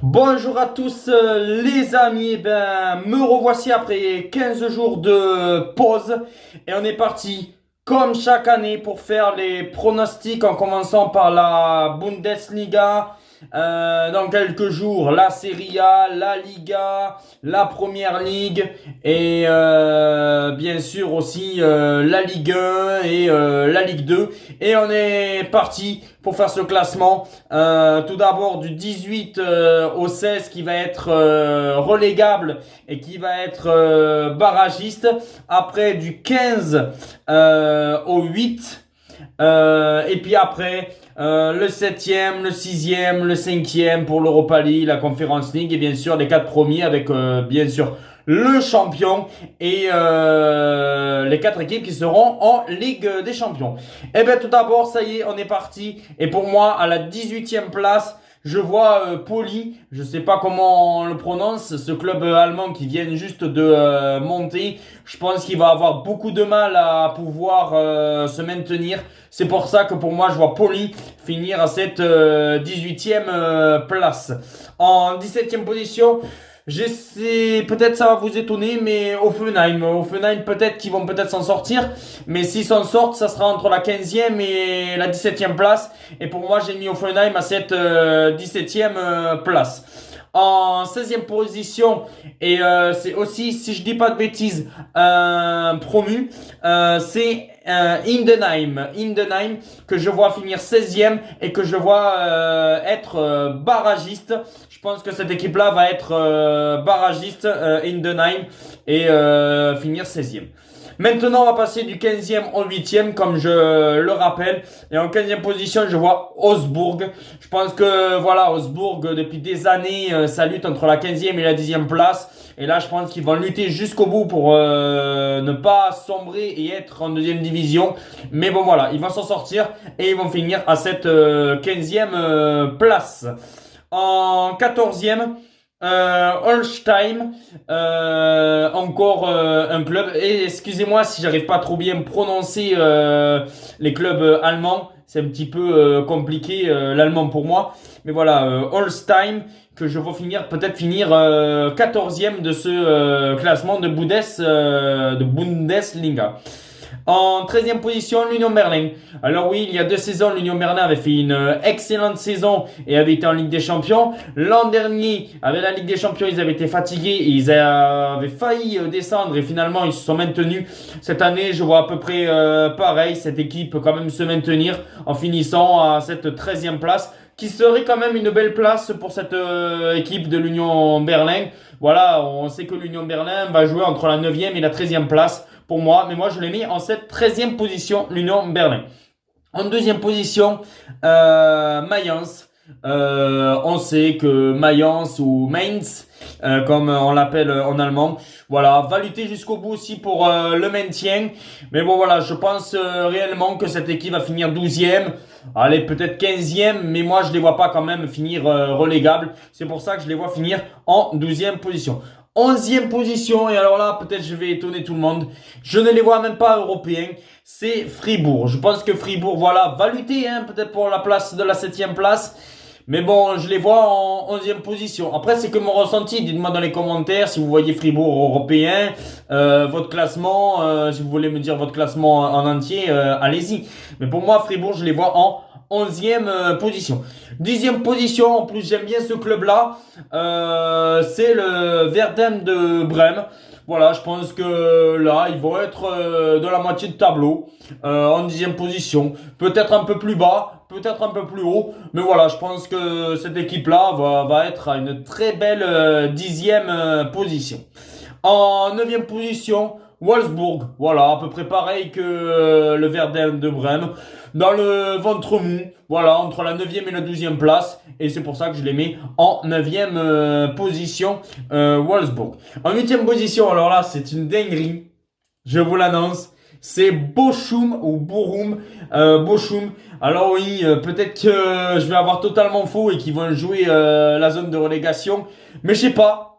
Bonjour à tous les amis, me revoici après 15 jours de pause et on est parti comme chaque année pour faire les pronostics en commençant par la Bundesliga, dans quelques jours la Serie A, la Liga, la Première Ligue et bien sûr aussi la Ligue 1 et la Ligue 2 et on est parti pour faire ce classement. Tout d'abord du 18 au 16 qui va être relégable et qui va être barragiste. Après du 15 au 8. Et puis après le 7e, le 6e, le 5e pour l'Europa League, la Conference League et bien sûr les 4 premiers avec bien sûr le champion et les 4 équipes qui seront en Ligue des Champions. Et bien tout d'abord, ça y est, on est parti. Et pour moi, à la 18e place, je vois Poli, je sais pas comment on le prononce, ce club allemand qui vient juste de monter. Je pense qu'il va avoir beaucoup de mal à pouvoir se maintenir. C'est pour ça que pour moi, je vois Poli finir à cette 18e place. En 17e position, j'essaie, peut-être ça va vous étonner, mais Offenheim peut-être qu'ils vont peut-être s'en sortir. Mais s'ils s'en sortent, ça sera entre la 15e et la 17e place. Et pour moi, j'ai mis Offenheim à cette 17e place. En 16e position, et c'est aussi, si je dis pas de bêtises, promu, c'est Indenheim, que je vois finir 16e et que je vois être barragiste. Je pense que cette équipe-là va être barragiste, Indenheim, et finir 16e. Maintenant, on va passer du 15e au 8e, comme je le rappelle. Et en 15e position, je vois Augsbourg. Je pense que, voilà, Augsbourg, depuis des années, ça lutte entre la 15e et la 10e place. Et là, je pense qu'ils vont lutter jusqu'au bout pour ne pas sombrer et être en deuxième division. Mais bon, voilà, ils vont s'en sortir et ils vont finir à cette 15e place. En 14e, Holstein, encore un club. Et excusez-moi si j'arrive pas trop bien prononcer les clubs allemands. C'est un petit peu compliqué l'allemand pour moi. Mais voilà, Holstein, que je vois finir, peut-être finir 14e de ce classement de Bundesliga. En 13e position, l'Union Berlin. Alors oui, il y a 2 saisons, l'Union Berlin avait fait une excellente saison et avait été en Ligue des Champions. L'an dernier, avec la Ligue des Champions, ils avaient été fatigués et ils avaient failli descendre et finalement ils se sont maintenus. Cette année, je vois à peu près pareil, cette équipe peut quand même se maintenir en finissant à cette 13e place, qui serait quand même une belle place pour cette équipe de l'Union Berlin. Voilà, on sait que l'Union Berlin va jouer entre la 9e et la 13e place pour moi, mais moi je l'ai mis en cette 13e position, l'Union Berlin. En deuxième position, Mayence. On sait que Mayence ou Mainz, comme on l'appelle en allemand, voilà, va lutter jusqu'au bout aussi pour le maintien. Mais bon voilà, je pense réellement que cette équipe va finir 12e. Allez, peut-être 15e, mais moi je les vois pas quand même finir relégables. C'est pour ça que je les vois finir en 12e position. 11e position, et alors là, peut-être je vais étonner tout le monde. Je ne les vois même pas européens. C'est Fribourg. Je pense que Fribourg, voilà, va lutter, hein, peut-être pour la place de la 7e place. Mais bon, je les vois en 11e position. Après, c'est que mon ressenti. Dites-moi dans les commentaires si vous voyez Fribourg européen, votre classement, si vous voulez me dire votre classement en entier, allez-y. Mais pour moi, Fribourg, je les vois en 11e position. 10e position, en plus j'aime bien ce club-là, c'est le Werder de Brême. Voilà, je pense que là, ils vont être dans la moitié de tableau, en 10e position. Peut-être un peu plus bas, peut-être un peu plus haut. Mais voilà, je pense que cette équipe-là va être à une très belle 10e position. En 9e position, Wolfsburg. Voilà, à peu près pareil que le Werder de Brême. Dans le ventre mou, voilà, entre la 9e et la 12e place. Et c'est pour ça que je les mets en 9e position, Wolfsburg. En 8e position, alors là, c'est une dinguerie. Je vous l'annonce. C'est Bochum ou Bochum. Bochum. Alors oui, peut-être que je vais avoir totalement faux et qu'ils vont jouer la zone de relégation. Mais je sais pas.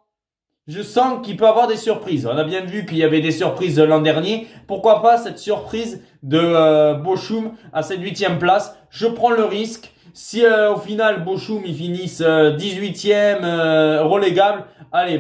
Je sens qu'il peut y avoir des surprises. On a bien vu qu'il y avait des surprises l'an dernier. Pourquoi pas cette surprise de Bochum à cette 8e place? Je prends le risque Si au final Bochum ils finissent 18e relégable, allez,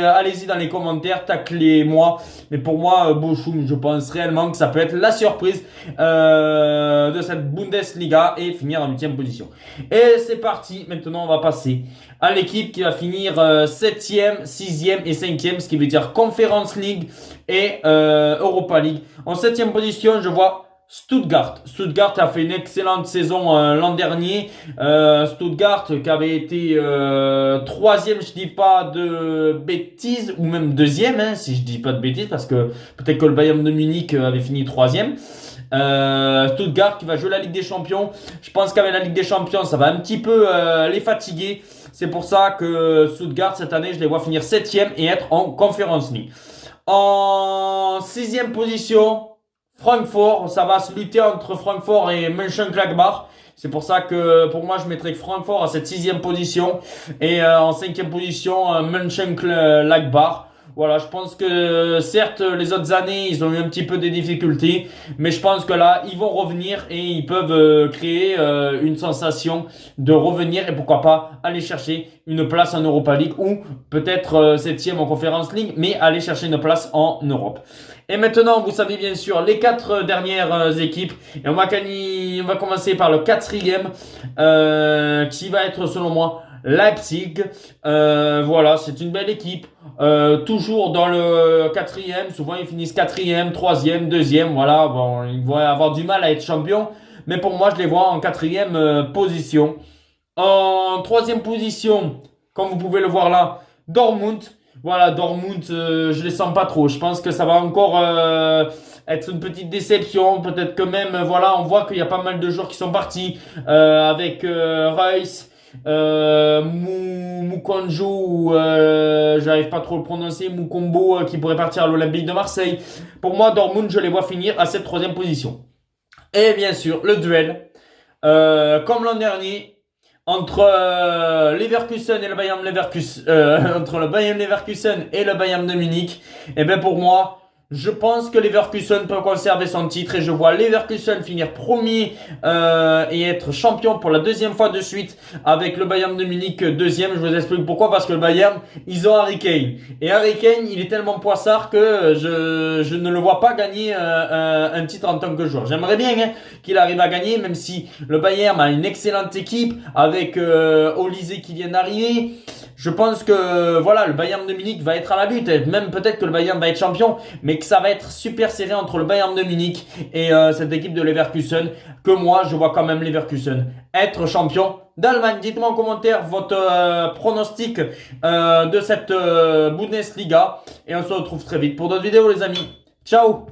allez-y dans les commentaires, taclez-moi. Mais pour moi, Bochum, je pense réellement que ça peut être la surprise de cette Bundesliga et finir en 8e position. Et c'est parti, maintenant on va passer à l'équipe qui va finir 7e, 6e et 5e, ce qui veut dire Conference League et Europa League. En 7e position, je vois Stuttgart. Stuttgart a fait une excellente saison l'an dernier. Stuttgart qui avait été troisième, je dis pas de bêtises, ou même deuxième, hein, si je dis pas de bêtises, parce que peut-être que le Bayern de Munich avait fini troisième. Stuttgart qui va jouer la Ligue des Champions. Je pense qu'avec la Ligue des Champions, ça va un petit peu les fatiguer. C'est pour ça que Stuttgart, cette année, je les vois finir 7e et être en Conference League. En 6e position, Francfort, ça va se lutter entre Francfort et Mönchengladbach. C'est pour ça que pour moi je mettrais Francfort à cette 6e position et en 5e position Mönchengladbach. Voilà, je pense que certes les autres années ils ont eu un petit peu des difficultés, mais je pense que là ils vont revenir et ils peuvent créer une sensation de revenir et pourquoi pas aller chercher une place en Europa League ou peut-être 7e en Conference League, mais aller chercher une place en Europe. Et maintenant, vous savez bien sûr les 4 dernières équipes. Et on va commencer par le 4e, qui va être selon moi Leipzig. Voilà, c'est une belle équipe. Toujours dans le 4e. Souvent, ils finissent 4e, 3e, 2e. Voilà, bon, ils vont avoir du mal à être champions. Mais pour moi, je les vois en 4e position. En 3e position, comme vous pouvez le voir là, Dortmund. Voilà, Dortmund, je les sens pas trop. Je pense que ça va encore être une petite déception. Peut-être que même, voilà, on voit qu'il y a pas mal de joueurs qui sont partis avec Reus, Mukonjo, ou j'arrive pas trop à le prononcer, Mukombo, qui pourrait partir à l'Olympique de Marseille. Pour moi, Dortmund, je les vois finir à cette 3e position. Et bien sûr, le duel, comme l'an dernier, entre Leverkusen et le Bayern Leverkusen, entre le Bayern Leverkusen et le Bayern de Munich, et bien pour moi, je pense que Leverkusen peut conserver son titre et je vois Leverkusen finir premier et être champion pour la 2e fois de suite avec le Bayern de Munich 2e. Je vous explique pourquoi, parce que le Bayern, ils ont Harry Kane. Et Harry Kane, il est tellement poissard que je ne le vois pas gagner un titre en tant que joueur. J'aimerais bien qu'il arrive à gagner, même si le Bayern a une excellente équipe avec Olise qui vient d'arriver. Je pense que voilà, le Bayern de Munich va être à la lutte, même peut-être que le Bayern va être champion, mais que ça va être super serré entre le Bayern de Munich et cette équipe de Leverkusen, que moi je vois quand même Leverkusen être champion d'Allemagne. Dites-moi en commentaire votre pronostic de cette Bundesliga et on se retrouve très vite pour d'autres vidéos les amis. Ciao!